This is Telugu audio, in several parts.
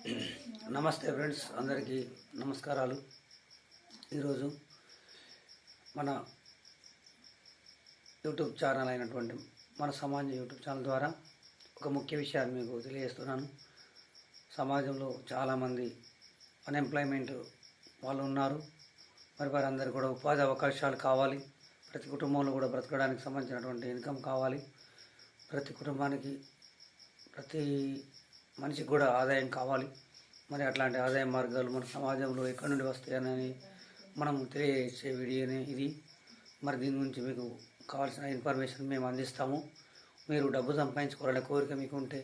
నమస్తే ఫ్రెండ్స్, అందరికీ నమస్కారాలు. ఈరోజు మన యూట్యూబ్ ఛానల్ అయినటువంటి మన సమాజం యూట్యూబ్ ఛానల్ ద్వారా ఒక ముఖ్య విషయాన్ని మీకు తెలియజేస్తున్నాను. సమాజంలో చాలామంది అన్ఎంప్లాయ్మెంట్ వాళ్ళు ఉన్నారు. మరి వారందరూ కూడా ఉపాధి అవకాశాలు కావాలి. ప్రతి కుటుంబంలో కూడా బ్రతకడానికి సంబంధించినటువంటి ఇన్కమ్ కావాలి. ప్రతి కుటుంబానికి ప్రతి మనిషికి కూడా ఆదాయం కావాలి. మరి అట్లాంటి ఆదాయ మార్గాలు మన సమాజంలో ఎక్కడి నుండి వస్తాయని మనం తెలియజేసే వీడియోనే ఇది. మరి దీని గురించి మీకు కావాల్సిన ఇన్ఫర్మేషన్ మేము అందిస్తాము. మీరు డబ్బు సంపాదించుకోవాలనే కోరిక మీకు ఉంటే,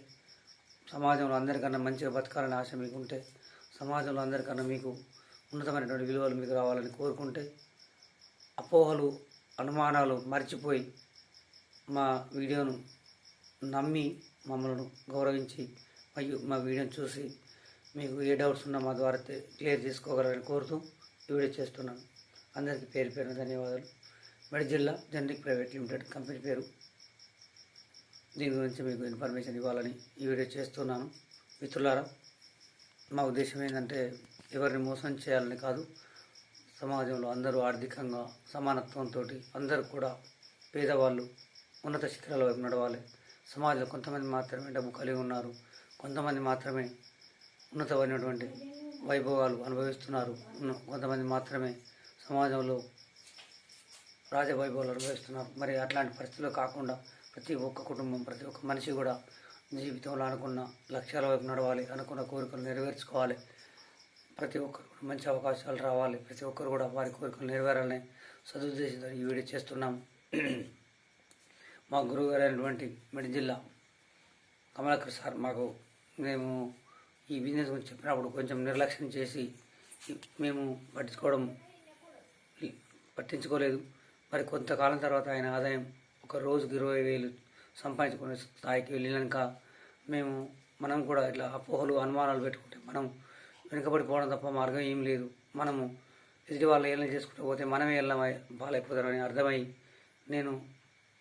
సమాజంలో అందరికన్నా మంచిగా బతకాలనే ఆశ మీకు ఉంటే, సమాజంలో అందరికన్నా మీకు ఉన్నతమైనటువంటి విలువలు మీకు రావాలని కోరుకుంటే, అపోహలు అనుమానాలు మర్చిపోయి మా వీడియోను నమ్మి మమ్మల్ని గౌరవించి మా వీడియోని చూసి మీకు ఏ డౌట్స్ ఉన్నా మా ద్వారా క్లియర్ చేసుకోగలరని కోరుతూ ఈ వీడియో చేస్తున్నాను. అందరికీ పేరు పేరున ధన్యవాదాలు. మెడ జిల్లా జనరిక్ ప్రైవేట్ లిమిటెడ్ కంపెనీ పేరు. దీని గురించి మీకు ఇన్ఫర్మేషన్ ఇవ్వాలని ఈ వీడియో చేస్తున్నాను. మిత్రులారా, మా ఉద్దేశం ఏంటంటే ఎవరిని మోసం చేయాలని కాదు. సమాజంలో అందరూ ఆర్థికంగా సమానత్వంతో అందరూ కూడా పేదవాళ్ళు ఉన్నత శిఖరాల వైపు నడవాలి. సమాజంలో కొంతమంది మాత్రమే డబ్బు కలిగి ఉన్నారు, కొంతమంది మాత్రమే ఉన్నతమైనటువంటి వైభవాలు అనుభవిస్తున్నారు, కొంతమంది మాత్రమే సమాజంలో రాజవైభవాలు అనుభవిస్తున్నారు. మరి అట్లాంటి పరిస్థితుల్లో కాకుండా ప్రతి ఒక్క కుటుంబం, ప్రతి ఒక్క మనిషి కూడా జీవితంలో అనుకున్న లక్ష్యాల వైపు నడవాలి, అనుకున్న కోరికలు నెరవేర్చుకోవాలి. ప్రతి ఒక్కరు కూడా మంచి అవకాశాలు రావాలి. ప్రతి ఒక్కరు కూడా వారి కోరికలు నెరవేరాలని సదుద్దేశంతో ఈ వీడియో చేస్తున్నాం. మా గురువు గారు అయినటువంటి మెడ జిల్లా కమలాకర్ సార్ మేము ఈ బిజినెస్ గురించి చెప్పినప్పుడు కొంచెం నిర్లక్ష్యం చేసి మేము పట్టించుకోలేదు. మరి కొంతకాలం తర్వాత ఆయన ఆదాయం ఒక రోజుకి 20,000 సంపాదించుకునే స్థాయికి వెళ్ళినాక మనం కూడా ఇట్లా అపోహలు అనుమానాలు పెట్టుకుంటే మనం వెనుకబడిపోవడం తప్ప మార్గం ఏం లేదు. మనము ఎదుటి వాళ్ళు ఏళ్ళని చేసుకుంటూ పోతే మనమే వెళ్ళం బాగాలేకపోతారని అర్థమై నేను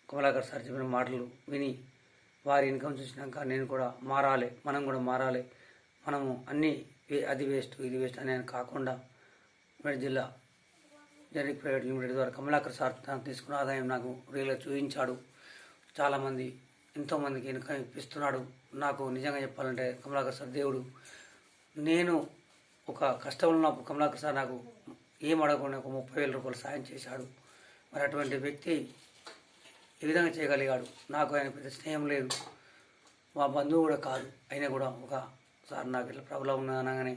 కమలాకర్ సార్ చెప్పిన మాటలు విని వారి ఇన్కమ్ చూసినాక నేను కూడా మారాలి, మనం కూడా మారాలి. మనము అన్నీ అది వేస్ట్ ఇది వేస్ట్ అని కాకుండా మెడ జిల్లా జనరిక్ ప్రైవేట్ లిమిటెడ్ ద్వారా కమలాకర్ సార్ తీసుకున్న ఆదాయం నాకు రియల్గా చూపించాడు. చాలామంది ఎంతోమందికి ఇన్కమ్ ఇప్పిస్తున్నాడు. నాకు నిజంగా చెప్పాలంటే కమలాకర్ సార్ దేవుడు. నేను ఒక కష్టంలో ఉన్నప్పుడు కమలాకర్ సార్ నాకు ఏం అడగకుండా ఒక 30,000 రూపాయలు సాయం చేశాడు. మరి అటువంటి వ్యక్తి ఏ విధంగా చేయగలిగాడు? నాకు ఆయన పెద్ద స్నేహం లేదు, మా బంధువు కూడా కాదు. అయినా కూడా ఒకసారి నాకు ఇట్లా ప్రాబ్లం ఉన్నదనగానే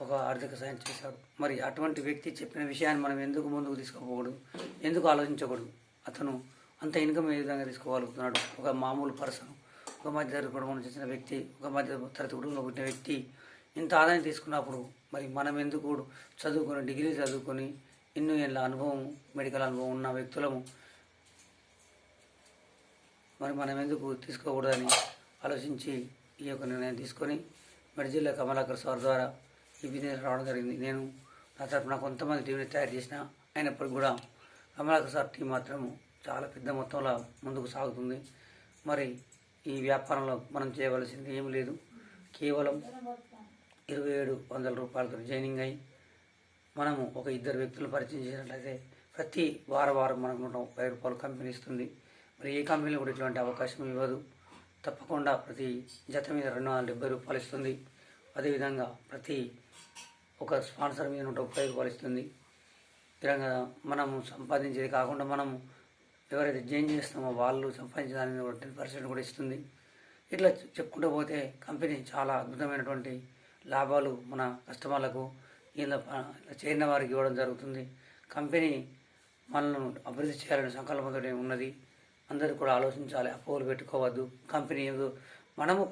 ఒక ఆర్థిక సాయం చేశాడు. మరి అటువంటి వ్యక్తి చెప్పిన విషయాన్ని మనం ఎందుకు ముందుకు తీసుకోకూడదు, ఎందుకు ఆలోచించకూడదు? అతను అంత ఇన్కమ్ ఏ విధంగా తీసుకోగలుగుతున్నాడు? ఒక మామూలు పర్సన్, ఒక మధ్యతరగతి కుటుంబం నుంచి వచ్చిన వ్యక్తి, ఒక మధ్యతరగతి కుటుంబంలో పుట్టిన వ్యక్తి ఇంత ఆదాయం తీసుకున్నప్పుడు మరి మనం ఎందుకు చదువుకొని డిగ్రీ చదువుకొని ఎన్నో ఏళ్ళ అనుభవం, మెడికల్ అనుభవం ఉన్న వ్యక్తులము మరి మనం ఎందుకు తీసుకోకూడదని ఆలోచించి ఈ యొక్క నిర్ణయం తీసుకొని మెడ జిల్లా కమలాకర్ సార్ ద్వారా ఈ బిజినెస్ రావడం జరిగింది. నేను నా తరఫున కొంతమంది టీంని తయారు చేసిన, అయినప్పటికీ కూడా కమలాకర్ సార్ టీం మాత్రం చాలా పెద్ద మొత్తంలో ముందుకు సాగుతుంది. మరి ఈ వ్యాపారంలో మనం చేయవలసింది ఏమి లేదు. కేవలం 2,700 రూపాయలతో జాయినింగ్ అయ్యి మనము ఒక 2 వ్యక్తులను పరిచయం చేసినట్లయితే ప్రతి వారం మనకు 130 రూపాయలు కంపెనీ ఇస్తుంది. మరి ఏ కంపెనీలో కూడా ఇటువంటి అవకాశం ఇవ్వదు. తప్పకుండా ప్రతి జత మీద 270 రూపాయలు ఇస్తుంది. అదేవిధంగా ప్రతి ఒక స్పాన్సర్ మీద 130 రూపాయలు ఇస్తుంది. విధంగా మనము సంపాదించేది కాకుండా మనము ఎవరైతే జాయిన్ చేస్తామో వాళ్ళు సంపాదించే దాని మీద 10% కూడా ఇస్తుంది. ఇట్లా చెప్పుకుంటూ పోతే కంపెనీ చాలా అద్భుతమైనటువంటి లాభాలు మన కస్టమర్లకు ఇలా చేరిన వారికి ఇవ్వడం జరుగుతుంది. కంపెనీ మనల్ని అభివృద్ధి చేయాలనే సంకల్పంతో ఉన్నది. అందరూ కూడా ఆలోచించాలి, అపోహలు పెట్టుకోవద్దు. కంపెనీ మనము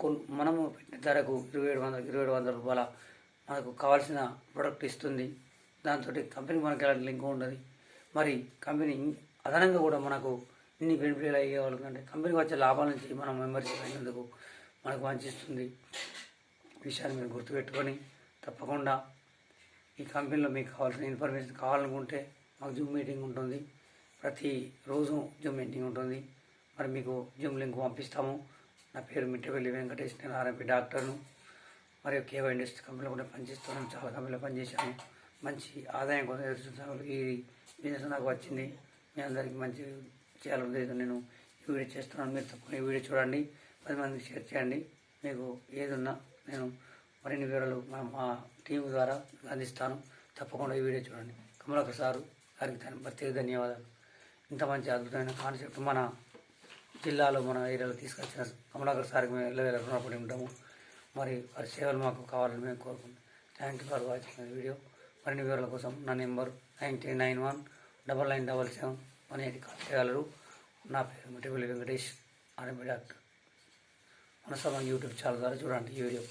పెట్టిన ధరకు 2,700 రూపాయల మనకు కావాల్సిన ప్రోడక్ట్ ఇస్తుంది. దాంతో కంపెనీ మనకి ఎలాంటి లింక్ ఉండదు. మరి కంపెనీ అదనంగా కూడా మనకు ఇన్ని బెనిఫిట్లు అయ్యేవాళ్ళకంటే కంపెనీకి వచ్చే లాభాల నుంచి మనం మెంబర్షిప్ అయినందుకు మనకు మంచిస్తుంది. విషయాన్ని మీరు గుర్తుపెట్టుకొని తప్పకుండా ఈ కంపెనీలో మీకు కావాల్సిన ఇన్ఫర్మేషన్ కావాలనుకుంటే మాకు జూమ్ మీటింగ్ ఉంటుంది. ప్రతిరోజు జూమ్ మీటింగ్ ఉంటుంది. మరి మీకు జూమ్ లింక్ పంపిస్తాము. నా పేరు మిట్టపల్లి వెంకటేష్, నేను ఆర్ఎంపీ డాక్టర్ను. మరియు కేవై ఇండస్ట్రీ కంపెనీలో కూడా పనిచేస్తున్నాను. చాలా కంపెనీలో పనిచేశాను. మంచి ఆదాయం కోసం ఎదురుచూస్తున్నాను. ఈ బిజినెస్ నాకు వచ్చింది. మీ అందరికీ మంచి చేయాలనేది నేను ఈ వీడియో చేస్తున్నాను. మీరు తప్పకుండా ఈ వీడియో చూడండి, 10 మందికి షేర్ చేయండి. మీకు ఏది ఉన్నా నేను మరిన్ని వివరాలు మా టీం ద్వారా అందిస్తాను. తప్పకుండా ఈ వీడియో చూడండి. కమలాకర్ సారు గారికి ప్రత్యేక ధన్యవాదాలు. ఇంత మంచి అద్భుతమైన కాన్సెప్ట్ మన జిల్లాలో మన ఏరియాలో తీసుకొచ్చిన కమలాకర్ సార్కి మేము ఎల్లవేళ రుణపడి ఉంటాము. మరి వారి సేవలు మాకు కావాలని మేము కోరుకుంటాం. Thank you for watching video. మరిన్ని వివరాల కోసం నా నెంబర్ 9391997718 కాల్ చేయగలరు. నా పేరు మిటిపల్లి వెంకటేష్, ఆర్ఎంపీ డాక్టర్. మన యూట్యూబ్ ఛానల్ ద్వారా చూడండి ఈ వీడియో.